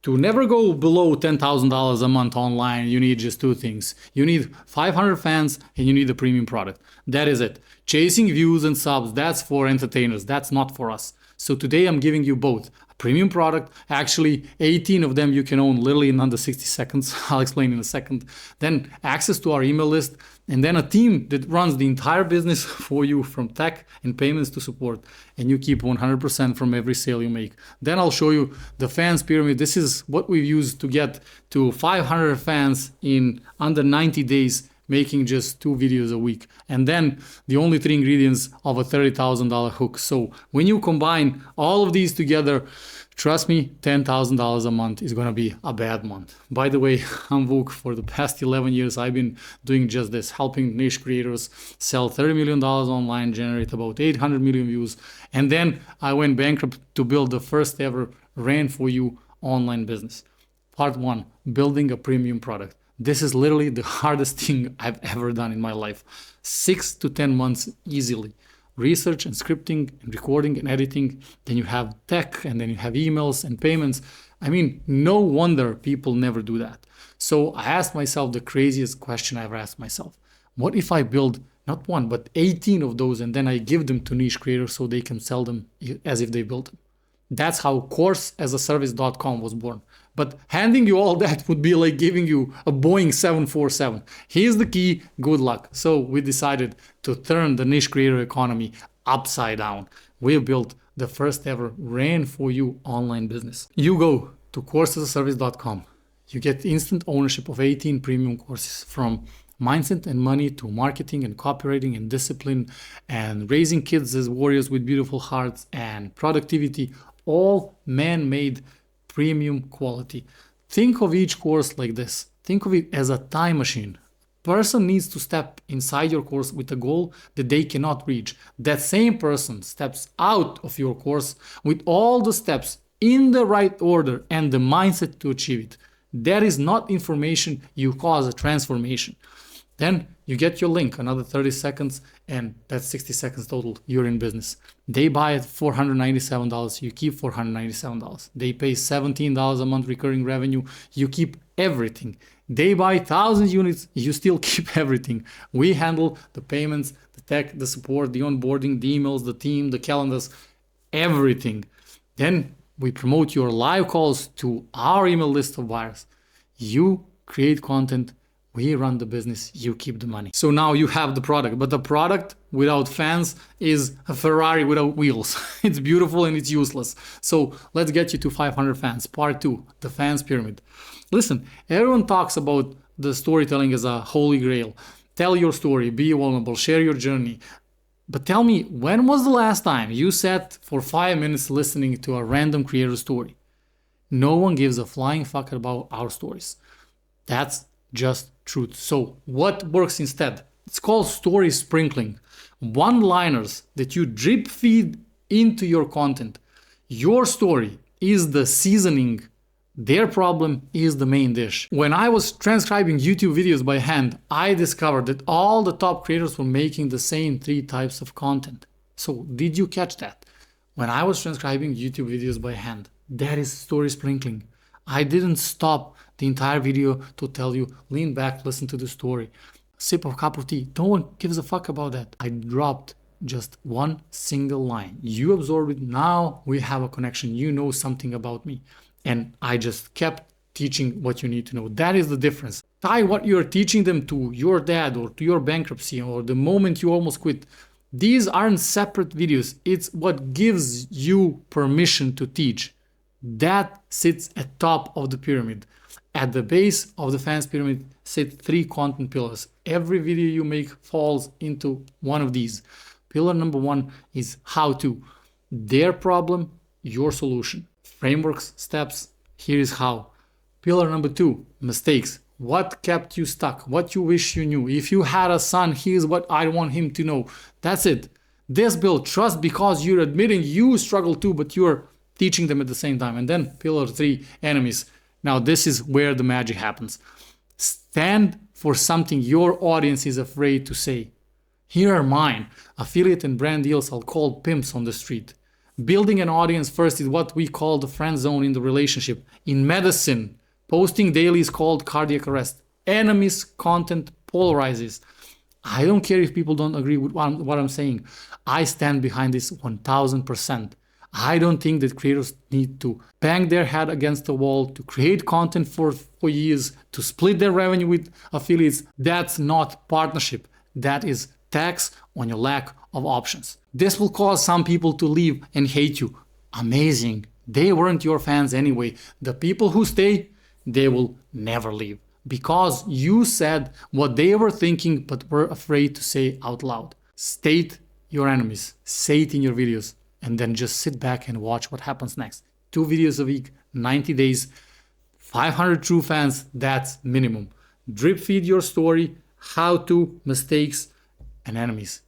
To never go below $10,000 a month online, you need just two things. You need 500 fans and you need a premium product. That is it. Chasing views and subs, that's for entertainers. That's not for us. So today I'm giving you both. A premium product, actually 18 of them you can own literally in under 60 seconds. I'll explain in a second. Then access to our email list, and then a team that runs the entire business for you, from tech and payments to support, and you keep 100% from every sale you make. Then I'll show you the fans pyramid. This is what we've used to get to 500 fans in under 90 days, making just 2 videos a week. And then the only 3 ingredients of a $30,000 hook. So when you combine all of these together, trust me, $10,000 a month is gonna be a bad month. By the way, I'm Vuk. For the past 11 years, I've been doing just this, helping niche creators sell $30 million online, generate about 800 million views. And then I went bankrupt to build the first ever Ran For You online business. Part 1, building a premium product. This is literally the hardest thing I've ever done in my life. 6 to 10 months easily. Research and scripting and recording and editing. Then you have tech, and then you have emails and payments. I mean, no wonder people never do that. So I asked myself the craziest question I ever asked myself. What if I build not one, but 18 of those, and then I give them to niche creators so they can sell them as if they built them? That's how courseasaservice.com was born. But handing you all that would be like giving you a Boeing 747. Here's the key, good luck. So we decided to turn the niche creator economy upside down. We built the first ever Ran For You online business. You go to courseasaservice.com. You get instant ownership of 18 premium courses, from mindset and money to marketing and copywriting and discipline and raising kids as warriors with beautiful hearts and productivity, all man-made premium quality. Think of each course like this. Think of it as a time machine. Person needs to step inside your course with a goal that they cannot reach. That same person steps out of your course with all the steps in the right order and the mindset to achieve it. That is not information, you cause a transformation. Then you get your link, another 30 seconds, and that's 60 seconds total. You're in business. They buy it $497, you keep $497. They pay $17 a month recurring revenue, you keep everything. They buy 1,000 units, you still keep everything. We handle the payments, the tech, the support, the onboarding, the emails, the team, the calendars, everything. Then we promote your live calls to our email list of buyers. You create content, we run the business, you keep the money. So now you have the product, but the product without fans is a Ferrari without wheels. It's beautiful and it's useless. So let's get you to 500 fans. Part 2, the fans pyramid. Listen, everyone talks about the storytelling as a holy grail. Tell your story, be vulnerable, share your journey. But tell me, when was the last time you sat for 5 minutes listening to a random creator story? No one gives a flying fuck about our stories. That's just truth. So what works instead? It's called story sprinkling. One-liners that you drip feed into your content. Your story is the seasoning. Their problem is the main dish. When I was transcribing YouTube videos by hand, I discovered that all the top creators were making the same 3 types of content. So did you catch that? When I was transcribing YouTube videos by hand, that is story sprinkling. I didn't stop the entire video to tell you, lean back, listen to the story, sip a cup of tea. No one gives a fuck about that. I dropped just one single line. You absorb it. Now we have a connection. You know something about me. And I just kept teaching what you need to know. That is the difference. Tie what you're teaching them to your dad or to your bankruptcy or the moment you almost quit. These aren't separate videos. It's what gives you permission to teach. That sits at top of the pyramid. At the base of the fans pyramid sit 3 content pillars. Every video you make falls into one of these. Pillar number 1 is how to. Their problem, your solution. Frameworks, steps, here is how. Pillar number 2, mistakes. What kept you stuck? What you wish you knew? If you had a son, here's what I want him to know. That's it. This build trust because you're admitting you struggle too, but you're teaching them at the same time. And then pillar 3, enemies. Now this is where the magic happens. Stand for something your audience is afraid to say. Here are mine. Affiliate and brand deals I'll call pimps on the street. Building an audience first is what we call the friend zone in the relationship. In medicine, posting daily is called cardiac arrest. Enemies content polarizes. I don't care if people don't agree with what I'm saying. I stand behind this 1000%. I don't think that creators need to bang their head against the wall to create content for years, to split their revenue with affiliates. That's not partnership. That is tax on your lack of options. This will cause some people to leave and hate you. Amazing. They weren't your fans anyway. The people who stay, they will never leave because you said what they were thinking but were afraid to say out loud. State your enemies. Say it in your videos. And then just sit back and watch what happens next. 2 videos a week, 90 days, 500 true fans, that's minimum. Drip feed your story, how to, mistakes, and enemies.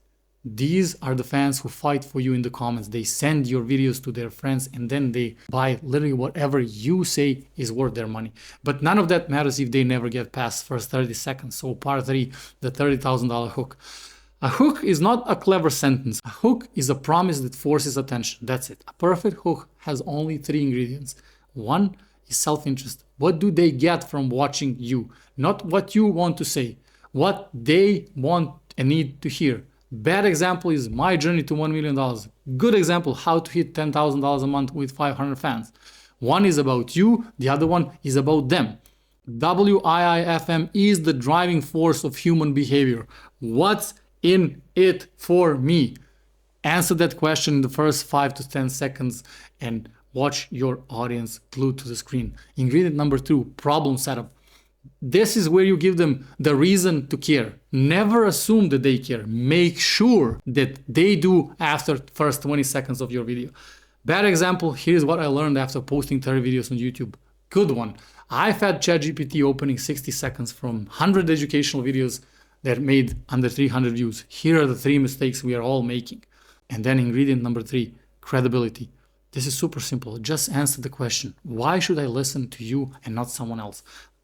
These are the fans who fight for you in the comments. They send your videos to their friends and then they buy literally whatever you say is worth their money. But none of that matters if they never get past first 30 seconds. So part 3, the $30,000 hook. A hook is not a clever sentence. A hook is a promise that forces attention. That's it. A perfect hook has only 3 ingredients. 1 is self-interest. What do they get from watching you? Not what you want to say. What they want and need to hear. Bad example is my journey to $1 million. Good example, how to hit $10,000 a month with 500 fans. One is about you, the other one is about them. WIIFM is the driving force of human behavior. What's in it for me? Answer that question in the first 5 to 10 seconds and watch your audience glued to the screen. Ingredient number 2, problem setup. This is where you give them the reason to care. Never assume that they care. Make sure that they do after first 20 seconds of your video. Bad example, here's what I learned after posting 30 videos on YouTube. Good one. I've had ChatGPT opening 60 seconds from 100 educational videos that made under 300 views. Here are the 3 mistakes we are all making. And then ingredient number 3, credibility. This is super simple. Just answer the question. Why should I listen to you and not someone else?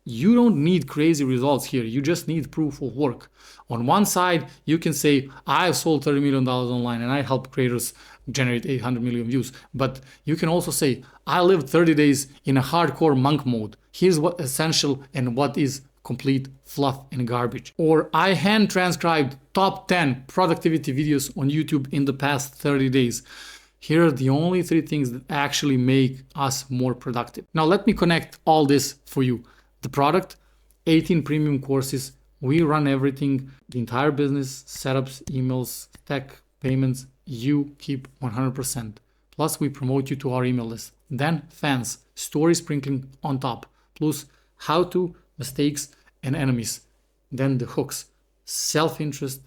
You don't need crazy results here. You just need proof of work. On one side, you can say, I've sold $30 million online and I help creators generate 800 million views. But you can also say, I lived 30 days in a hardcore monk mode. Here's what essential and what is complete fluff and garbage. Or I hand transcribed top 10 productivity videos on YouTube in the past 30 days. Here are the only 3 things that actually make us more productive. Now let me connect all this for you. The product, 18 premium courses. We run everything, the entire business, setups, emails, tech, payments. You keep 100%. Plus we promote you to our email list. Then fans, story sprinkling on top. Plus how to, mistakes, and enemies. Then the hooks, self-interest,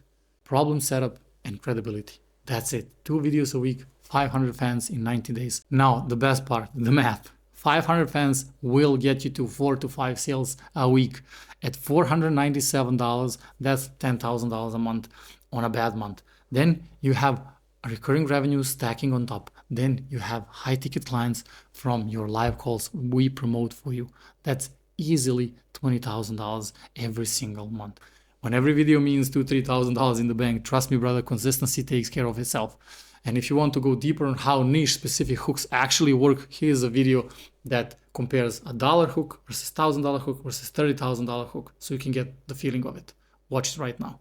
problem setup, and credibility. That's it. 2 videos a week, 500 fans in 90 days. Now, the best part, the math. 500 fans will get you to 4 to 5 sales a week. At $497, that's $10,000 a month on a bad month. Then you have recurring revenue stacking on top. Then you have high ticket clients from your live calls we promote for you. That's easily $20,000 every single month. When every video means $2,000-$3,000 in the bank, trust me, brother, consistency takes care of itself. And if you want to go deeper on how niche specific hooks actually work, here's a video that compares a $1 hook versus $1,000 hook versus $30,000 hook, so you can get the feeling of it. Watch it right now.